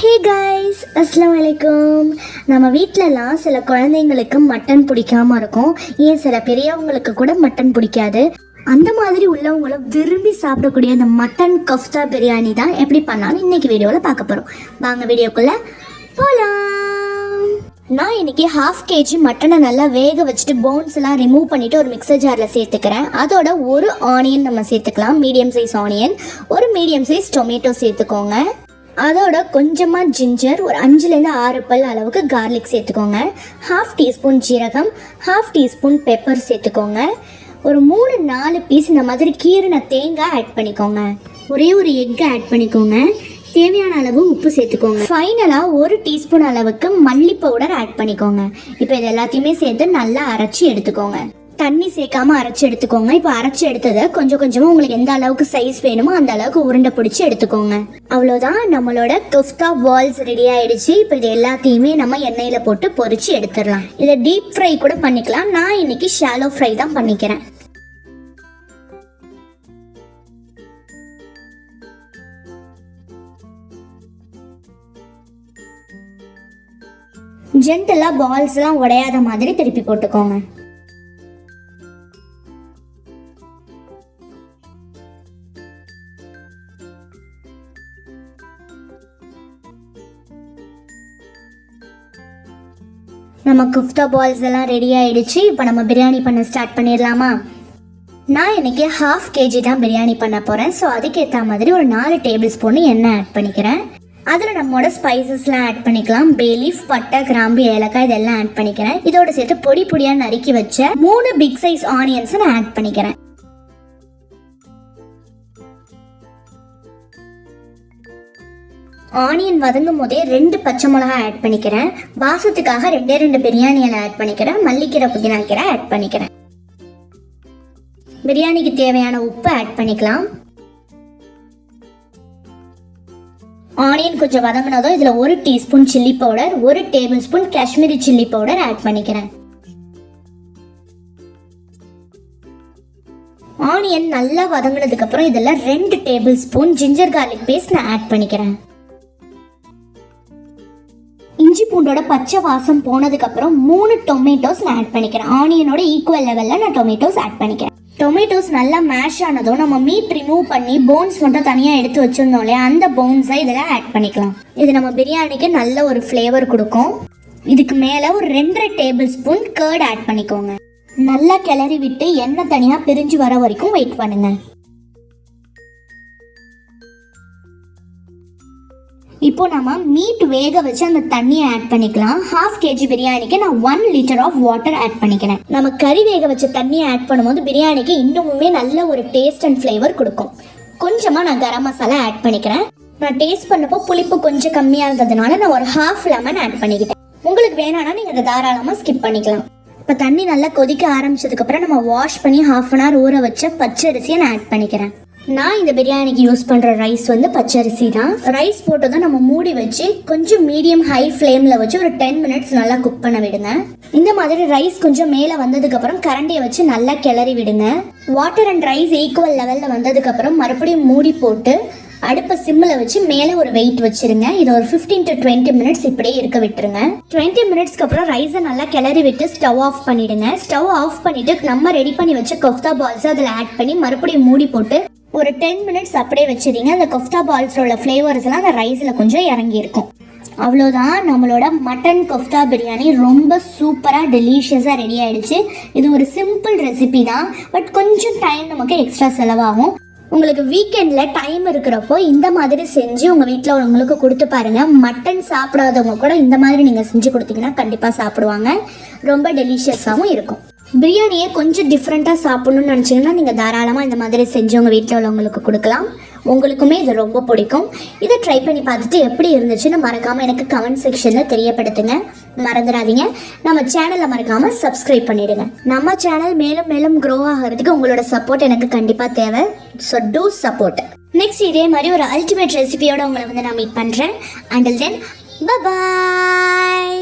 Hey guys, அஸ்ஸலாமு அலைக்கும். நம்ம வீட்டிலலாம் சில குழந்தைங்களுக்கு மட்டன் பிடிக்காம இருக்கும். ஏன் சில பெரியவங்களுக்கு கூட மட்டன் பிடிக்காது. அந்த மாதிரி உள்ளவங்களும் விரும்பி சாப்பிடக்கூடிய அந்த மட்டன் கஃப்தா பிரியாணி தான் எப்படி பண்ணாலும் இன்னைக்கு வீடியோவில் பார்க்க போகிறோம். வாங்க வீடியோக்குள்ளே போகலாம். நான் இன்னைக்கு 1/2 kg மட்டனை நல்லா வேக வச்சுட்டு போன்ஸ் எல்லாம் ரிமூவ் பண்ணிட்டு ஒரு மிக்சர் ஜாரில் சேர்த்துக்கிறேன். அதோட ஒரு ஆனியன் நம்ம சேர்த்துக்கலாம், மீடியம் சைஸ் ஆனியன். ஒரு மீடியம் சைஸ் டொமேட்டோ சேர்த்துக்கோங்க. அதோட கொஞ்சமாக ஜிஞ்சர், ஒரு 5-6 பல் அளவுக்கு கார்லிக் சேர்த்துக்கோங்க. 1/2 டீஸ்பூன் ஜீரகம், 1/2 டீஸ்பூன் பெப்பர் சேர்த்துக்கோங்க. ஒரு 3-4 பீஸ் இந்த மாதிரி கீரின தேங்காய் ஆட் பண்ணிக்கோங்க. ஒரே ஒரு எக் ஆட் பண்ணிக்கோங்க. தேவையான அளவு உப்பு சேர்த்துக்கோங்க. ஃபைனலாக 1 டீஸ்பூன் அளவுக்கு மல்லி பவுடர் ஆட் பண்ணிக்கோங்க. இப்போ இது எல்லாத்தையுமே சேர்த்து நல்லா அரைச்சி எடுத்துக்கோங்க. தண்ணி சேர்க்காம அரைச்சி எடுத்துக்கோங்க. இப்போ அரைச்சி எடுத்ததை கொஞ்சம் கொஞ்சமாக உங்களுக்கு எந்த அளவுக்கு சைஸ் வேணுமோ அந்த அளவுக்கு உருண்டை பிடிச்சி எடுத்துக்கோங்க. அவ்வளோதான், நம்மளோட குஃப்தா பால்ஸ் ரெடி ஆயிடுச்சு. இப்போ இது எல்லாத்தையுமே நம்ம எண்ணெயில் போட்டு பொரிச்சு எடுத்துடலாம். இதை டீப் ஃப்ரை கூட பண்ணிக்கலாம். நான் இன்னைக்கு ஷாலோ ஃப்ரை தான் பண்ணிக்கிறேன். ஜென்டலாக பால்ஸ்லாம் உடையாத மாதிரி திருப்பி போட்டுக்கோங்க. நம்ம குஃப்தா பால்ஸ் எல்லாம் ரெடி ஆயிடுச்சு. இப்போ நம்ம பிரியாணி பண்ண ஸ்டார்ட் பண்ணிடலாமா? நான் இன்னைக்கு 1/2 kg தான் பிரியாணி பண்ண போகிறேன். ஸோ அதுக்கேற்ற மாதிரி ஒரு 4 டேபிள் ஸ்பூன் எண்ணெய் ஆட் பண்ணிக்கிறேன். அதில் நம்மளோட ஸ்பைசஸ்லாம் ஆட் பண்ணிக்கலாம். பேலீஃப், பட்டை, கிராம்பு, ஏலக்காய் இதெல்லாம் ஆட் பண்ணிக்கிறேன். இதோட சேர்த்து பொடி பொடியாக நறுக்கி வச்ச 3 பிக் சைஸ் ஆனியன்ஸை நான் ஆட் பண்ணிக்கிறேன். ஆனியன் வதங்கும் போதே 2 பச்சை மிளகாய் ஆட் பண்ணிக்கிறேன். வாசத்துக்காக 2 பிரியாணி இலை ஆட் பண்ணிக்கிறேன். மல்லிக்கீரை, புதினா கீரை ஆட் பண்ணிக்கிறேன். பிரியாணிக்கு தேவையான உப்பு ஆட் பண்ணிக்கலாம். ஆனியன் கொஞ்சம் வதங்கினதும் இதில் 1 teaspoon chilli powder, 1 tablespoon Kashmiri chilli powder add பண்ணிக்கிறேன். ஆனியன் நல்லா வதங்கினதுக்கு அப்புறம் இதில் 2 tablespoon ginger garlic paste நான் ஆட் பண்ணிக்கிறேன். இஞ்சி பூண்டோட பச்சை வாசம் போனதுக்கு அப்புறம் 3 டொமேட்டோஸ் நான் ஆட் பண்ணிக்கிறேன். ஆனியனோட ஈக்குவல் லெவல்ல நான் டொமேட்டோஸ் ஆட் பண்ணிக்கிறேன். டொமேட்டோஸ் நல்லா மேஷ் ஆனதும் நம்ம மீட் ரிமூவ் பண்ணி போன்ஸ் மட்டும் தனியாக எடுத்து வச்சிருந்தோம் இல்லையா, அந்த போன்ஸை இதில் ஆட் பண்ணிக்கலாம். இது நம்ம பிரியாணிக்கு நல்ல ஒரு ஃப்ளேவர் கொடுக்கும். இதுக்கு மேலே ஒரு 2 டேபிள் ஸ்பூன் கர்ட் ஆட் பண்ணிக்கோங்க. நல்லா கிளறி விட்டு எண்ணெய் தனியாக பிரிஞ்சு வர வரைக்கும் வெயிட் பண்ணுங்க. இப்போ நம்ம மீட் வேக வச்சு அந்த தண்ணியை ஆட் பண்ணிக்கலாம். 1/2 kg பிரியாணிக்கு நான் 1 லிட்டர் ஆஃப் வாட்டர் ஆட் பண்ணிக்கிறேன். நம்ம கறி வேக வச்ச தண்ணியை ஆட் பண்ணும்போது பிரியாணிக்கு இன்னுமே நல்ல ஒரு டேஸ்ட் அண்ட் ஃப்ளேவர் கொடுக்கும். கொஞ்சமாக நான் கரம் மசாலா ஆட் பண்ணிக்கிறேன். நான் டேஸ்ட் பண்ணப்போ புளிப்பு கொஞ்சம் கம்மியாக இருந்ததுனால நான் ஒரு 1/2 லெமன் ஆட் பண்ணிக்கிட்டேன். உங்களுக்கு வேணான்னா நீங்கள் அதை தாராளமாக ஸ்கிப் பண்ணிக்கலாம். இப்போ தண்ணி நல்லா கொதிக்க ஆரம்பிச்சதுக்கப்புறம் நம்ம வாஷ் பண்ணி 1/2 hour ஊற வச்ச பச்சரிசியை நான் ஆட் பண்ணிக்கிறேன். நான் இந்த பிரியாணிக்கு யூஸ் பண்ணுற ரைஸ் வந்து பச்சரிசி தான். ரைஸ் போட்டதும் நம்ம மூடி வச்சு கொஞ்சம் மீடியம் ஹை ஃப்ளேமில் வச்சு ஒரு 10 minutes நல்லா குக் பண்ண விடுங்க. இந்த மாதிரி ரைஸ் கொஞ்சம் மேலே வந்ததுக்கப்புறம் கரண்டியை வச்சு நல்லா கிளறி விடுங்க. வாட்டர் அண்ட் ரைஸ் ஈக்குவல் லெவலில் வந்ததுக்கப்புறம் மறுபடியும் மூடி போட்டு அடுப்பை சிம்மில் வச்சு மேலே ஒரு வெயிட் வச்சிருங்க. இதை ஒரு 15 to 20 minutes இப்படியே இருக்க விட்டுருங்க. 20 minutesக்கு அப்புறம் ரைஸை நல்லா கிளறி விட்டு ஸ்டவ் ஆஃப் பண்ணிடுங்க. ஸ்டவ் ஆஃப் பண்ணிட்டு நம்ம ரெடி பண்ணி வச்ச கொஃப்தா பால்ஸ் அதில் ஆட் பண்ணி மறுபடியும் மூடி போட்டு ஒரு 10 minutes அப்படியே வச்சிருங்க. அந்த கொஃப்தா பால்ஸில் உள்ள ஃப்ளேவர்ஸ் எல்லாம் அந்த ரைஸில் கொஞ்சம் இறங்கி இருக்கும். அவ்வளோதான், நம்மளோட மட்டன் கொஃப்தா பிரியாணி ரொம்ப சூப்பராக டெலிஷியஸாக ரெடி ஆயிடுச்சு. இது ஒரு சிம்பிள் ரெசிபி தான், பட் கொஞ்சம் டைம் நமக்கு எக்ஸ்ட்ரா செலவாகும். உங்களுக்கு வீக்கெண்டில் டைம் இருக்கிறப்போ இந்த மாதிரி செஞ்சு உங்கள் வீட்டில் உள்ளவங்களுக்கு கொடுத்து பாருங்கள். மட்டன் சாப்பிடாதவங்க கூட இந்த மாதிரி நீங்கள் செஞ்சு கொடுத்தீங்கன்னா கண்டிப்பாக சாப்பிடுவாங்க. ரொம்ப டெலிஷியஸாகவும் இருக்கும். பிரியாணியை கொஞ்சம் டிஃப்ரெண்ட்டாக சாப்பிட்ணுன்னு நினச்சிங்கன்னா நீங்கள் தாராளமாக இந்த மாதிரி செஞ்சு உங்கள் வீட்டில் உள்ளவங்களுக்கு கொடுக்கலாம். உங்களுக்குமே இது ரொம்ப பிடிக்கும். இதை ட்ரை பண்ணி பார்த்துட்டு எப்படி இருந்துச்சுன்னு மறக்காமல் எனக்கு கமெண்ட் செக்ஷனில் தெரியப்படுத்துங்க. மறந்துடாதீங்க, நம்ம சேனலை மறக்காமல் சப்ஸ்கிரைப் பண்ணிவிடுங்க. நம்ம சேனல் மேலும் மேலும் க்ரோ ஆகிறதுக்கு உங்களோட சப்போர்ட் எனக்கு கண்டிப்பாக தேவை. So two support. நெக்ஸ்ட் இதே மாதிரி ஒரு அல்டிமேட் ரெசிபியோட உங்களை வந்து நான் மீட் பண்ணுறேன். Until then, bye bye.